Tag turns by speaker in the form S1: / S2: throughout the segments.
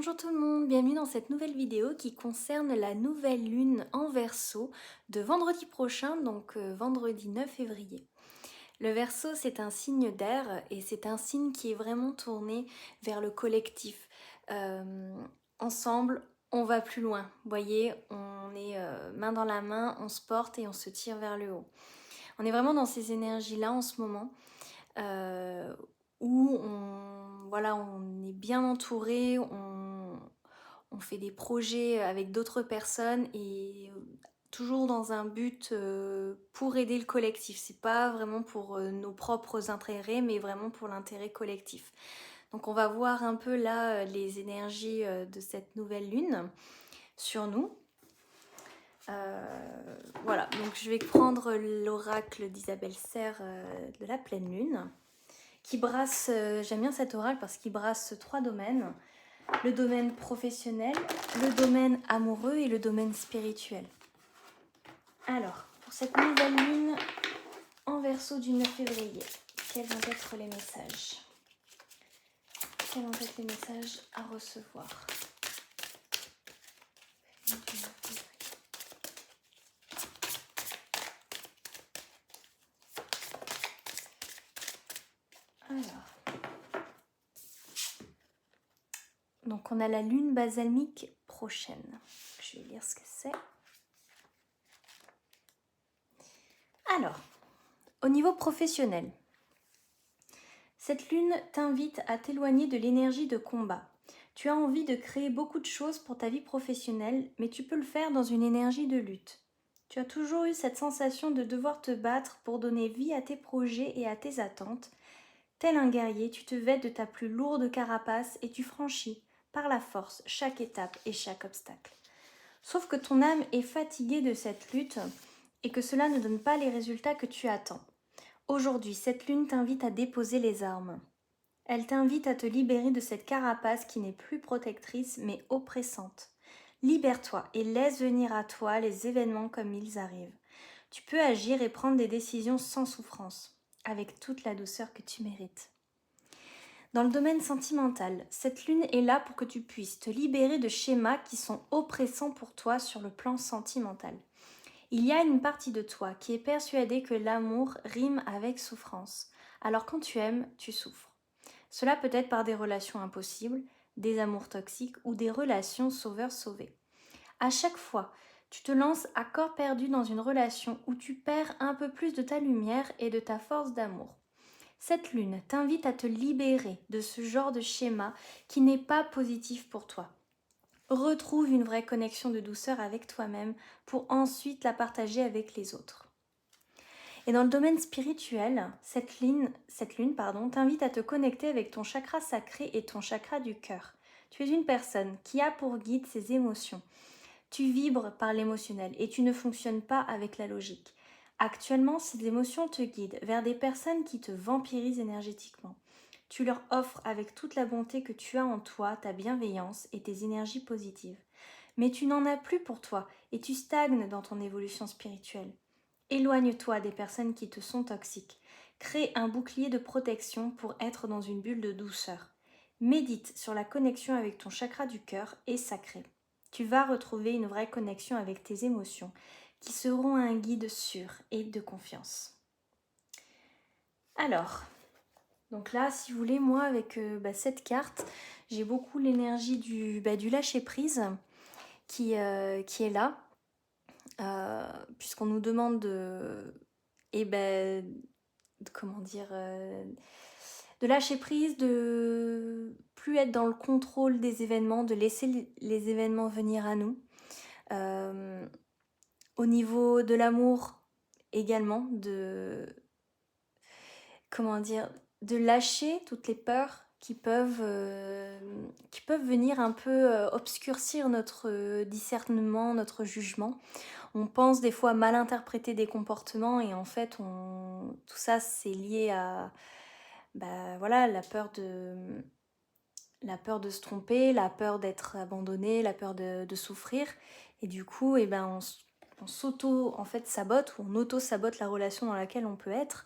S1: Bonjour tout le monde, bienvenue dans cette nouvelle vidéo qui concerne la nouvelle lune en Verseau de vendredi prochain, donc vendredi 9 février. Le Verseau, c'est un signe d'air et c'est un signe qui est vraiment tourné vers le collectif. Euh, Ensemble, on va plus loin. Vous voyez, on est main dans la main, on se porte et on se tire vers le haut. On est vraiment dans ces énergies-là en ce moment. euh, Où on est bien entouré, on fait des projets avec d'autres personnes et toujours dans un but pour aider le collectif. C'est pas vraiment pour nos propres intérêts, mais vraiment pour l'intérêt collectif. Donc on va voir un peu là les énergies de cette nouvelle lune sur nous. Voilà, donc je vais prendre l'oracle d'Isabelle Serre de la pleine lune qui brasse, j'aime bien cet oracle parce qu'il brasse trois domaines, le domaine professionnel, le domaine amoureux et le domaine spirituel. Alors, pour cette nouvelle lune en Verseau du 9 février, quels vont être les messages? Quels vont être les messages à recevoir? Alors, donc on a la lune basalmique prochaine. Je vais lire ce que c'est. Alors, au niveau professionnel, cette lune t'invite à t'éloigner de l'énergie de combat. Tu as envie de créer beaucoup de choses pour ta vie professionnelle, mais tu peux le faire dans une énergie de lutte. Tu as toujours eu cette sensation de devoir te battre pour donner vie à tes projets et à tes attentes. Tel un guerrier, tu te vêtes de ta plus lourde carapace et tu franchis, par la force, chaque étape et chaque obstacle. Sauf que ton âme est fatiguée de cette lutte et que cela ne donne pas les résultats que tu attends. Aujourd'hui, cette lune t'invite à déposer les armes. Elle t'invite à te libérer de cette carapace qui n'est plus protectrice mais oppressante. Libère-toi et laisse venir à toi les événements comme ils arrivent. Tu peux agir et prendre des décisions sans souffrance, avec toute la douceur que tu mérites. Dans le domaine sentimental, cette lune est là pour que tu puisses te libérer de schémas qui sont oppressants pour toi sur le plan sentimental. Il y a une partie de toi qui est persuadée que l'amour rime avec souffrance. Alors quand tu aimes, tu souffres. Cela peut être par des relations impossibles, des amours toxiques ou des relations sauveur-sauvé. À chaque fois, tu te lances à corps perdu dans une relation où tu perds un peu plus de ta lumière et de ta force d'amour. Cette lune t'invite à te libérer de ce genre de schéma qui n'est pas positif pour toi. Retrouve une vraie connexion de douceur avec toi-même pour ensuite la partager avec les autres. Et dans le domaine spirituel, cette lune t'invite à te connecter avec ton chakra sacré et ton chakra du cœur. Tu es une personne qui a pour guide ses émotions. Tu vibres par l'émotionnel et tu ne fonctionnes pas avec la logique. Actuellement, ces émotions te guident vers des personnes qui te vampirisent énergétiquement. Tu leur offres avec toute la bonté que tu as en toi, ta bienveillance et tes énergies positives. Mais tu n'en as plus pour toi et tu stagnes dans ton évolution spirituelle. Éloigne-toi des personnes qui te sont toxiques. Crée un bouclier de protection pour être dans une bulle de douceur. Médite sur la connexion avec ton chakra du cœur et sacré. Tu vas retrouver une vraie connexion avec tes émotions qui seront un guide sûr et de confiance. Alors, donc là, si vous voulez, moi, avec cette carte, j'ai beaucoup l'énergie du lâcher-prise qui est là, puisqu'on nous demande et ben, comment dire, de lâcher prise, de plus être dans le contrôle des événements, de laisser les événements venir à nous. Au niveau de l'amour également, comment dire, de lâcher toutes les peurs qui peuvent venir un peu obscurcir notre discernement, notre jugement. On pense des fois mal interpréter des comportements et en fait tout ça c'est lié à la peur de se tromper, la peur d'être abandonné, la peur de souffrir. Et du coup, on s'auto en fait sabote ou on auto-sabote la relation dans laquelle on peut être.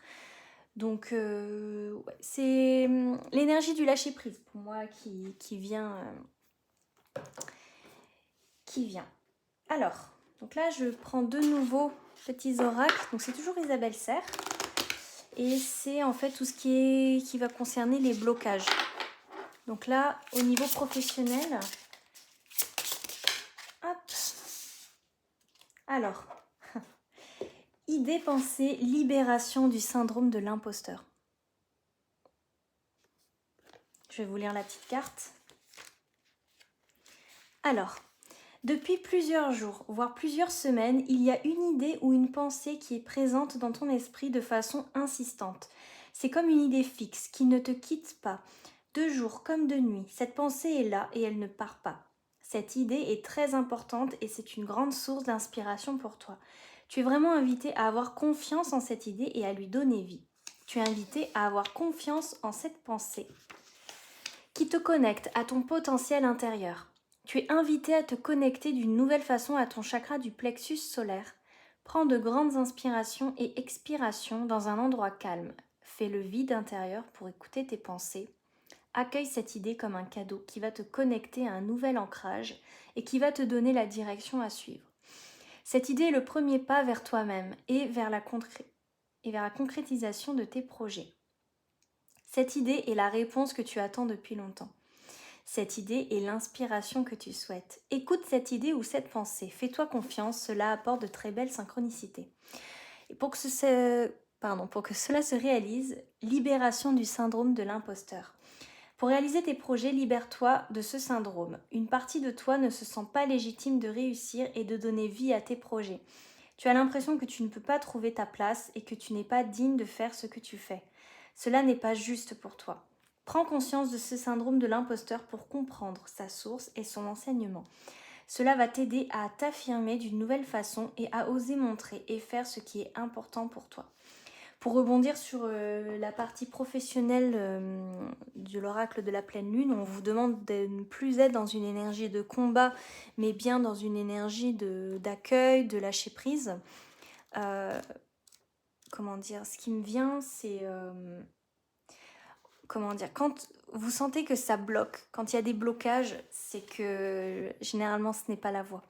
S1: Donc ouais, c'est l'énergie du lâcher prise pour moi qui vient qui vient. Alors, donc là, je prends de nouveaux petits oracles. Donc, c'est toujours Isabelle Serre. Et c'est en fait tout ce qui va concerner les blocages. Donc là, au niveau professionnel, hop. Alors, idée, pensée, libération du syndrome de l'imposteur. Je vais vous lire la petite carte. Alors, depuis plusieurs jours, voire plusieurs semaines, il y a une idée ou une pensée qui est présente dans ton esprit de façon insistante. C'est comme une idée fixe qui ne te quitte pas. De jour comme de nuit, cette pensée est là et elle ne part pas. Cette idée est très importante et c'est une grande source d'inspiration pour toi. Tu es vraiment invité à avoir confiance en cette idée et à lui donner vie. Tu es invité à avoir confiance en cette pensée qui te connecte à ton potentiel intérieur. Tu es invité à te connecter d'une nouvelle façon à ton chakra du plexus solaire. Prends de grandes inspirations et expirations dans un endroit calme. Fais le vide intérieur pour écouter tes pensées. Accueille cette idée comme un cadeau qui va te connecter à un nouvel ancrage et qui va te donner la direction à suivre. Cette idée est le premier pas vers toi-même et vers la concrétisation de tes projets. Cette idée est la réponse que tu attends depuis longtemps. Cette idée est l'inspiration que tu souhaites. Écoute cette idée ou cette pensée. Fais-toi confiance, cela apporte de très belles synchronicités. Et pour que cela se réalise, libération du syndrome de l'imposteur. Pour réaliser tes projets, libère-toi de ce syndrome. Une partie de toi ne se sent pas légitime de réussir et de donner vie à tes projets. Tu as l'impression que tu ne peux pas trouver ta place et que tu n'es pas digne de faire ce que tu fais. Cela n'est pas juste pour toi. Prends conscience de ce syndrome de l'imposteur pour comprendre sa source et son enseignement. Cela va t'aider à t'affirmer d'une nouvelle façon et à oser montrer et faire ce qui est important pour toi. Pour rebondir sur la partie professionnelle de l'oracle de la pleine lune, on vous demande de ne plus être dans une énergie de combat, mais bien dans une énergie d'accueil, de lâcher prise. Ce qui me vient, c'est... quand vous sentez que ça bloque, quand il y a des blocages, c'est que généralement ce n'est pas la voie.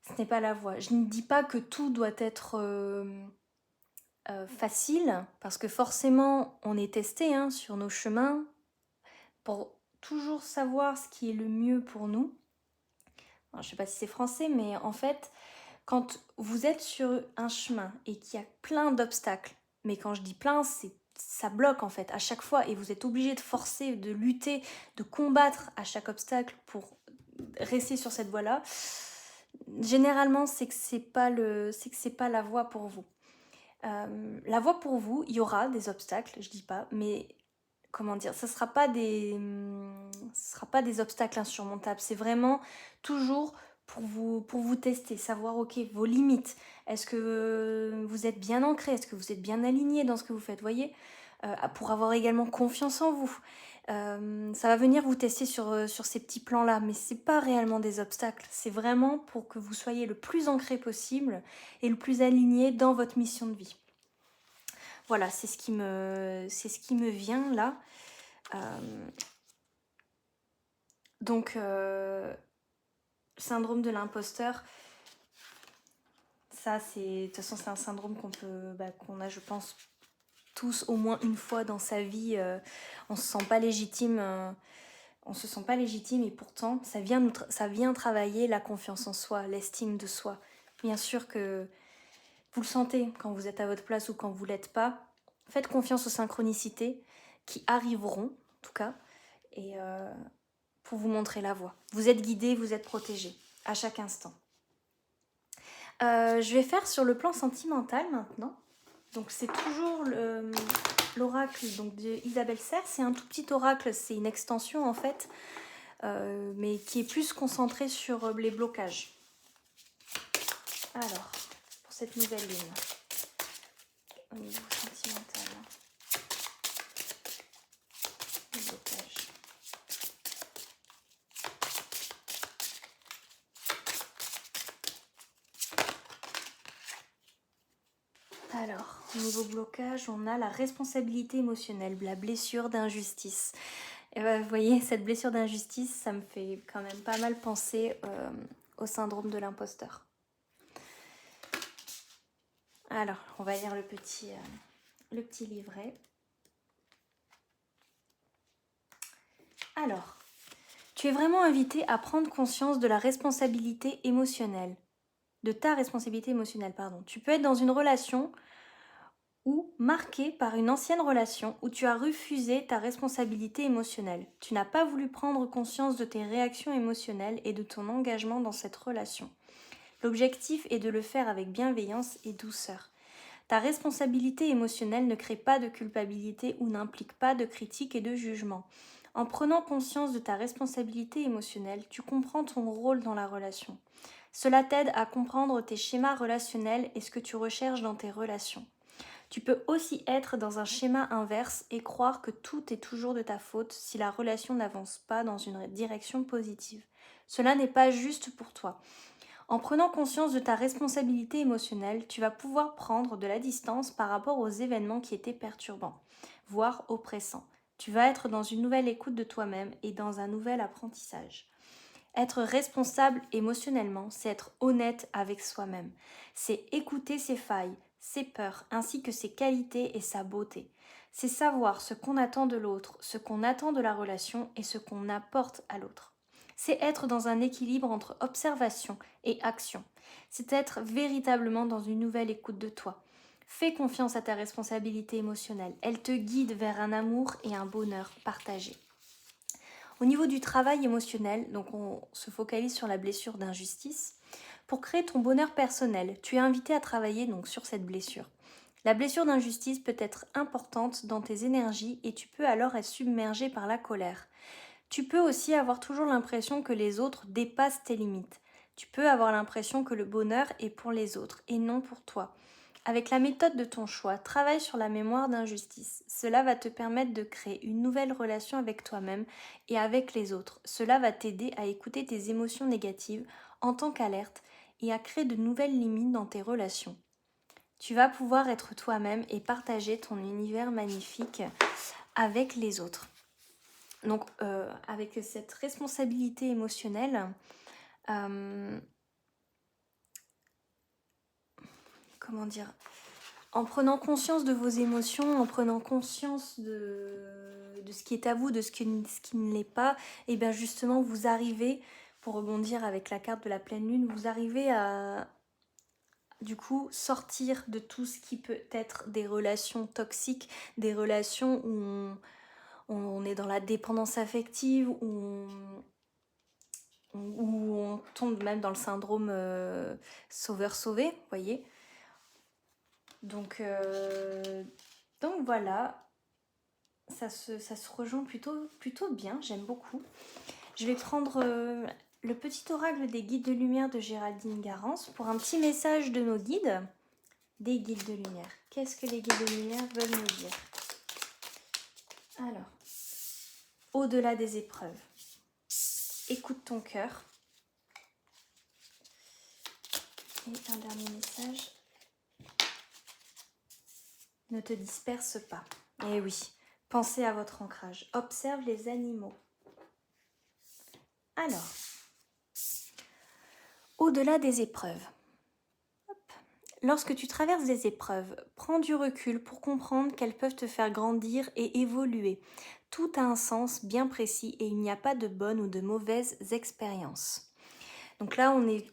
S1: Ce n'est pas la voie. Je ne dis pas que tout doit être facile, parce que forcément on est testé sur nos chemins pour toujours savoir ce qui est le mieux pour nous. Alors, je ne sais pas si c'est français, mais en fait, quand vous êtes sur un chemin et qu'il y a plein d'obstacles, mais quand je dis plein, ça bloque en fait à chaque fois et vous êtes obligé de forcer, de lutter, de combattre à chaque obstacle pour rester sur cette voie-là. Généralement, c'est que c'est pas la voie pour vous. La voie pour vous, il y aura des obstacles, je dis pas, mais ce sera pas des obstacles insurmontables. C'est vraiment toujours pour vous tester, savoir vos limites. Est-ce que vous êtes bien ancré? Est-ce que vous êtes bien aligné dans ce que vous faites? Voyez, pour avoir également confiance en vous. Ça va venir vous tester sur ces petits plans-là, mais c'est pas réellement des obstacles. C'est vraiment pour que vous soyez le plus ancré possible et le plus aligné dans votre mission de vie. Voilà, c'est ce qui me vient là. Syndrome de l'imposteur, ça de toute façon c'est un syndrome qu'on a, je pense, tous au moins une fois dans sa vie. On se sent pas légitime, et pourtant ça vient travailler la confiance en soi, l'estime de soi. Bien sûr que vous le sentez quand vous êtes à votre place ou quand vous l'êtes pas. Faites confiance aux synchronicités qui arriveront, en tout cas, et pour vous montrer la voie. Vous êtes guidé, vous êtes protégé à chaque instant. Je vais faire sur le plan sentimental maintenant. Donc c'est toujours l'oracle d'Isabelle Serre. C'est un tout petit oracle, c'est une extension en fait, mais qui est plus concentrée sur les blocages. Alors, pour cette nouvelle lune, au niveau sentimental, les blocages. Alors, au niveau blocage, on a la responsabilité émotionnelle, la blessure d'injustice. Et vous voyez, cette blessure d'injustice, ça me fait quand même pas mal penser au syndrome de l'imposteur. Alors, on va lire le petit livret. Alors, tu es vraiment invité à prendre conscience de la responsabilité émotionnelle. De ta responsabilité émotionnelle, pardon. Tu peux être dans une relation ou marqué par une ancienne relation où tu as refusé ta responsabilité émotionnelle. Tu n'as pas voulu prendre conscience de tes réactions émotionnelles et de ton engagement dans cette relation. L'objectif est de le faire avec bienveillance et douceur. Ta responsabilité émotionnelle ne crée pas de culpabilité ou n'implique pas de critique et de jugement. En prenant conscience de ta responsabilité émotionnelle, tu comprends ton rôle dans la relation. Cela t'aide à comprendre tes schémas relationnels et ce que tu recherches dans tes relations. Tu peux aussi être dans un schéma inverse et croire que tout est toujours de ta faute si la relation n'avance pas dans une direction positive. Cela n'est pas juste pour toi. En prenant conscience de ta responsabilité émotionnelle, tu vas pouvoir prendre de la distance par rapport aux événements qui étaient perturbants, voire oppressants. Tu vas être dans une nouvelle écoute de toi-même et dans un nouvel apprentissage. Être responsable émotionnellement, c'est être honnête avec soi-même. C'est écouter ses failles, ses peurs, ainsi que ses qualités et sa beauté. C'est savoir ce qu'on attend de l'autre, ce qu'on attend de la relation et ce qu'on apporte à l'autre. C'est être dans un équilibre entre observation et action. C'est être véritablement dans une nouvelle écoute de toi. Fais confiance à ta responsabilité émotionnelle. Elle te guide vers un amour et un bonheur partagés. Au niveau du travail émotionnel, donc on se focalise sur la blessure d'injustice. Pour créer ton bonheur personnel, tu es invité à travailler donc sur cette blessure. La blessure d'injustice peut être importante dans tes énergies et tu peux alors être submergé par la colère. Tu peux aussi avoir toujours l'impression que les autres dépassent tes limites. Tu peux avoir l'impression que le bonheur est pour les autres et non pour toi. Avec la méthode de ton choix, travaille sur la mémoire d'injustice. Cela va te permettre de créer une nouvelle relation avec toi-même et avec les autres. Cela va t'aider à écouter tes émotions négatives en tant qu'alerte et à créer de nouvelles limites dans tes relations. Tu vas pouvoir être toi-même et partager ton univers magnifique avec les autres. Donc, avec cette responsabilité émotionnelle, comment dire, en prenant conscience de vos émotions, en prenant conscience de ce qui est à vous, de ce qui ne l'est pas, et bien justement vous arrivez, pour rebondir avec la carte de la pleine lune, vous arrivez à du coup sortir de tout ce qui peut être des relations toxiques, des relations où on est dans la dépendance affective, où on tombe même dans le syndrome sauveur-sauvé, vous voyez. Donc voilà, ça se rejoint plutôt bien, j'aime beaucoup. Je vais prendre le petit oracle des guides de lumière de Géraldine Garance pour un petit message de nos guides. Des guides de lumière. Qu'est-ce que les guides de lumière veulent nous dire? Alors, au-delà des épreuves, écoute ton cœur. Et un dernier message. Ne te disperse pas. Eh oui, pensez à votre ancrage. Observe les animaux. Alors, au-delà des épreuves. Lorsque tu traverses des épreuves, prends du recul pour comprendre qu'elles peuvent te faire grandir et évoluer. Tout a un sens bien précis et il n'y a pas de bonnes ou de mauvaises expériences. Donc là, on est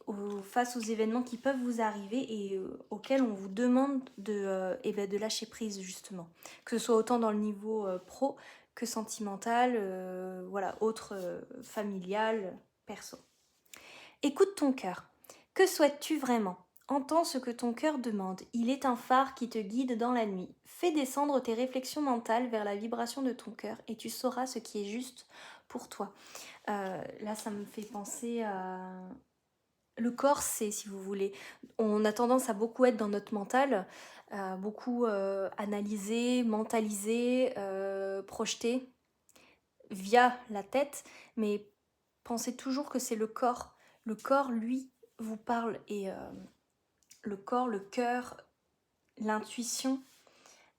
S1: face aux événements qui peuvent vous arriver et auxquels on vous demande de lâcher prise justement. Que ce soit autant dans le niveau pro que sentimental, autre familial, perso. Écoute ton cœur. Que souhaites-tu vraiment? Entends ce que ton cœur demande. Il est un phare qui te guide dans la nuit. Fais descendre tes réflexions mentales vers la vibration de ton cœur et tu sauras ce qui est juste pour toi. Là, ça me fait penser à... Le corps, c'est, si vous voulez, on a tendance à beaucoup être dans notre mental, beaucoup analyser, mentaliser, projeter via la tête, mais pensez toujours que c'est le corps. Le corps, lui, vous parle et le corps, le cœur, l'intuition,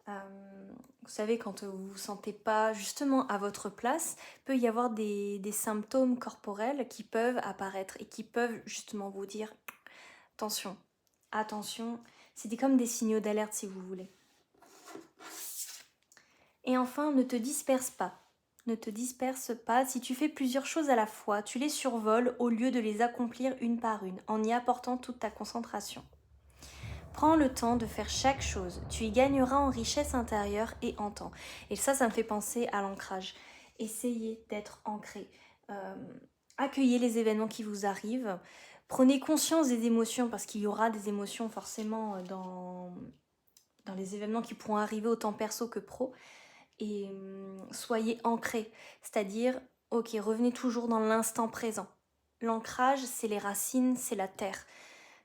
S1: Vous savez, quand vous vous sentez pas justement à votre place, peut y avoir des symptômes corporels qui peuvent apparaître et qui peuvent justement vous dire attention, attention. C'est comme des signaux d'alerte si vous voulez. Et enfin, ne te disperse pas. Ne te disperse pas. Si tu fais plusieurs choses à la fois, tu les survoles au lieu de les accomplir une par une, en y apportant toute ta concentration. Prends le temps de faire chaque chose. Tu y gagneras en richesse intérieure et en temps. Et ça me fait penser à l'ancrage. Essayez d'être ancré. Accueillez les événements qui vous arrivent. Prenez conscience des émotions, parce qu'il y aura des émotions forcément dans les événements qui pourront arriver autant perso que pro. Et soyez ancrés, c'est-à-dire, ok, revenez toujours dans l'instant présent. L'ancrage, c'est les racines, c'est la terre.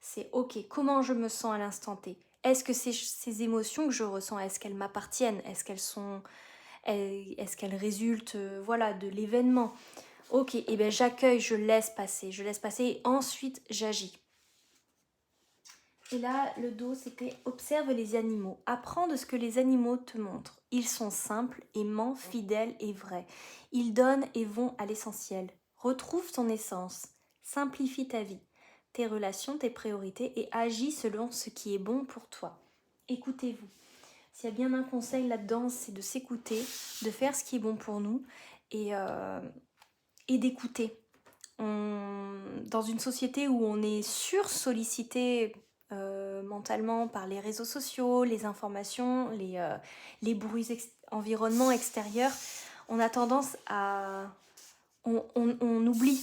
S1: C'est ok, comment je me sens à l'instant T? Est-ce que ces émotions que je ressens, est-ce qu'elles m'appartiennent? Est-ce qu'elles résultent voilà, de l'événement? Ok, et bien j'accueille, je laisse passer et ensuite j'agis. Et là, le dos, c'était observe les animaux. Apprends de ce que les animaux te montrent. Ils sont simples, aimants, fidèles et vrais. Ils donnent et vont à l'essentiel. Retrouve ton essence. Simplifie ta vie, tes relations, tes priorités et agis selon ce qui est bon pour toi. Écoutez-vous. S'il y a bien un conseil là-dedans, c'est de s'écouter, de faire ce qui est bon pour nous et d'écouter. Dans une société où on est sursollicité mentalement par les réseaux sociaux, les informations, les bruits environnements extérieurs, on a tendance à... On oublie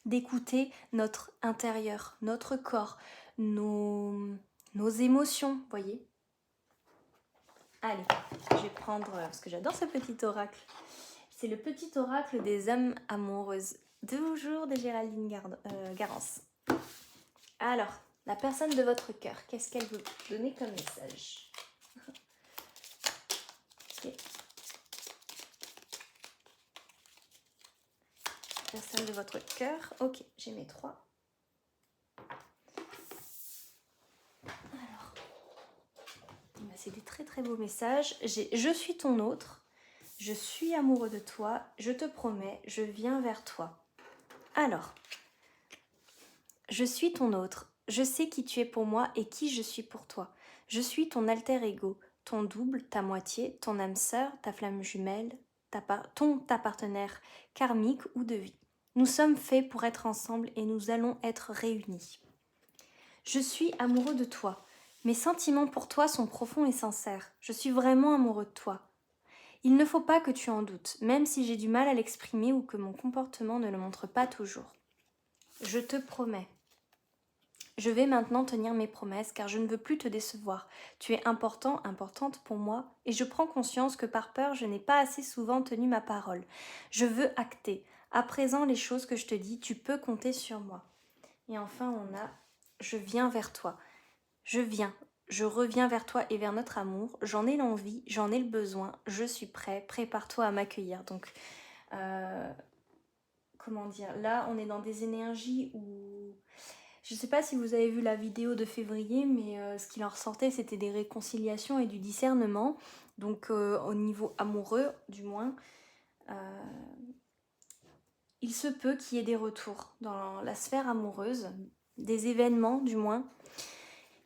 S1: d'écouter notre intérieur, notre corps, nos émotions, voyez. Allez, je vais prendre, parce que j'adore ce petit oracle. C'est le petit oracle des âmes amoureuses. Toujours de Géraldine Garance. Alors, la personne de votre cœur, qu'est-ce qu'elle veut donner comme message? Okay. Personne de votre cœur. Ok, j'ai mes 3. Alors, c'est des très très beaux messages. Je suis ton autre. Je suis amoureux de toi. Je te promets, je viens vers toi. Alors, je suis ton autre. Je sais qui tu es pour moi et qui je suis pour toi. Je suis ton alter ego, ton double, ta moitié, ton âme sœur, ta flamme jumelle, ta partenaire karmique ou de vie. Nous sommes faits pour être ensemble et nous allons être réunis. Je suis amoureux de toi. Mes sentiments pour toi sont profonds et sincères. Je suis vraiment amoureux de toi. Il ne faut pas que tu en doutes, même si j'ai du mal à l'exprimer ou que mon comportement ne le montre pas toujours. Je te promets. Je vais maintenant tenir mes promesses car je ne veux plus te décevoir. Tu es important, importante pour moi et je prends conscience que par peur je n'ai pas assez souvent tenu ma parole. Je veux acter. À présent les choses que je te dis, tu peux compter sur moi. Et enfin on a je viens vers toi. Je viens. Je reviens vers toi et vers notre amour. J'en ai l'envie, j'en ai le besoin. Je suis prêt. Prépare-toi à m'accueillir. Donc comment dire, là on est dans des énergies où... Je ne sais pas si vous avez vu la vidéo de février, mais ce qu'il en ressortait, c'était des réconciliations et du discernement. Donc au niveau amoureux, du moins, il se peut qu'il y ait des retours dans la sphère amoureuse, des événements du moins,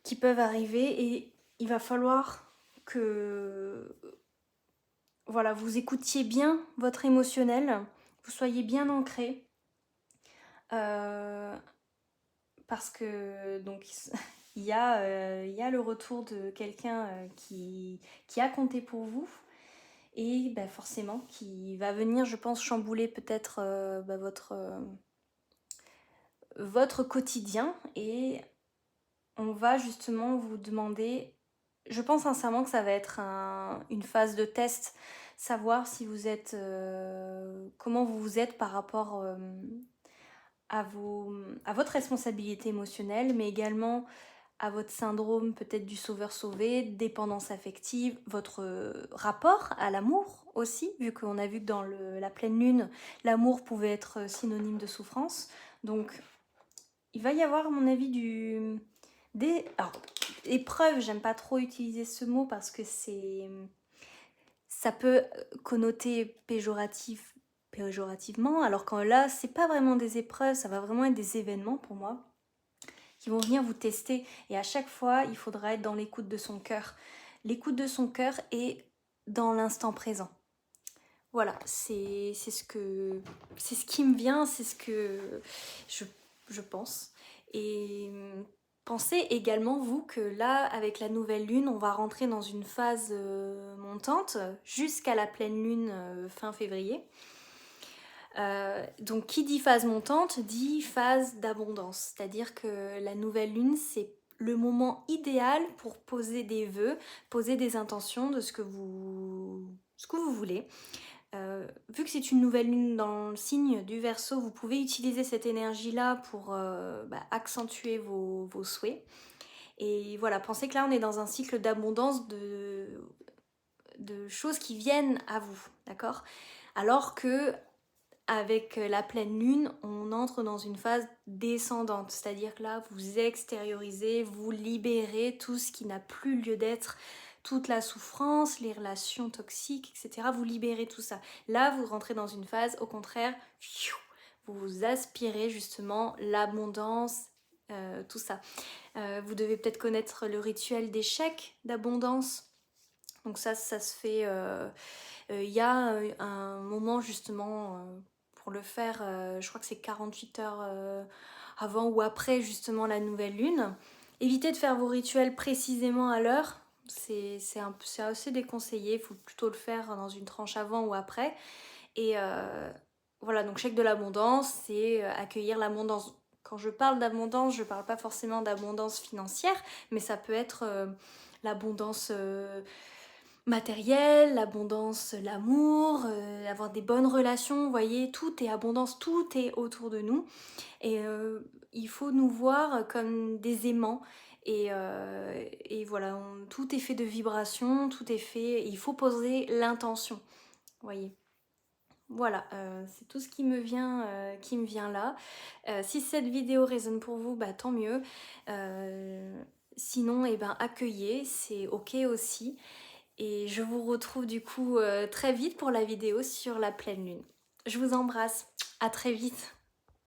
S1: qui peuvent arriver et il va falloir que voilà, vous écoutiez bien votre émotionnel, vous soyez bien ancré. Parce que donc il y a le retour de quelqu'un qui a compté pour vous et bah, forcément qui va venir, je pense, chambouler peut-être votre quotidien et on va justement vous demander, je pense sincèrement que ça va être une phase de test, savoir si vous êtes, comment vous êtes par rapport à votre responsabilité émotionnelle, mais également à votre syndrome peut-être du sauveur-sauvé, dépendance affective, votre rapport à l'amour aussi, vu qu'on a vu que dans la pleine lune, l'amour pouvait être synonyme de souffrance. Donc, il va y avoir, à mon avis, alors, épreuve, j'aime pas trop utiliser ce mot parce que ça peut connoter péjorativement, alors que là, c'est pas vraiment des épreuves, ça va vraiment être des événements pour moi qui vont venir vous tester. Et à chaque fois, il faudra être dans l'écoute de son cœur. L'écoute de son cœur est dans l'instant présent. Voilà, c'est ce qui me vient, c'est ce que je pense. Et pensez également, vous, que là, avec la nouvelle lune, on va rentrer dans une phase montante jusqu'à la pleine lune fin février. Donc qui dit phase montante dit phase d'abondance, c'est-à-dire que la nouvelle lune c'est le moment idéal pour poser des vœux, poser des intentions de ce que vous voulez. Vu que c'est une nouvelle lune dans le signe du Verseau, vous pouvez utiliser cette énergie-là pour accentuer vos souhaits. Et voilà, pensez que là on est dans un cycle d'abondance de choses qui viennent à vous, d'accord? Alors que avec la pleine lune, on entre dans une phase descendante, c'est-à-dire que là, vous extériorisez, vous libérez tout ce qui n'a plus lieu d'être, toute la souffrance, les relations toxiques, etc. Vous libérez tout ça. Là, vous rentrez dans une phase, au contraire, vous aspirez justement l'abondance, tout ça. Vous devez peut-être connaître le rituel des chèques d'abondance. Donc ça se fait... Il y a un moment justement pour le faire, je crois que c'est 48 heures avant ou après justement la nouvelle lune. Évitez de faire vos rituels précisément à l'heure, c'est assez déconseillé, il faut plutôt le faire dans une tranche avant ou après. Et voilà, donc chèque de l'abondance, c'est accueillir l'abondance. Quand je parle d'abondance, je parle pas forcément d'abondance financière, mais ça peut être l'abondance matériel, l'abondance, l'amour, avoir des bonnes relations, vous voyez, tout est abondance, tout est autour de nous. Et il faut nous voir comme des aimants. Et voilà, tout est fait de vibrations, tout est fait, il faut poser l'intention, vous voyez. Voilà, c'est tout ce qui me vient là. Si cette vidéo résonne pour vous, bah, tant mieux. Sinon, eh ben, accueillez, c'est ok aussi. Et je vous retrouve du coup très vite pour la vidéo sur la pleine lune. Je vous embrasse, à très vite.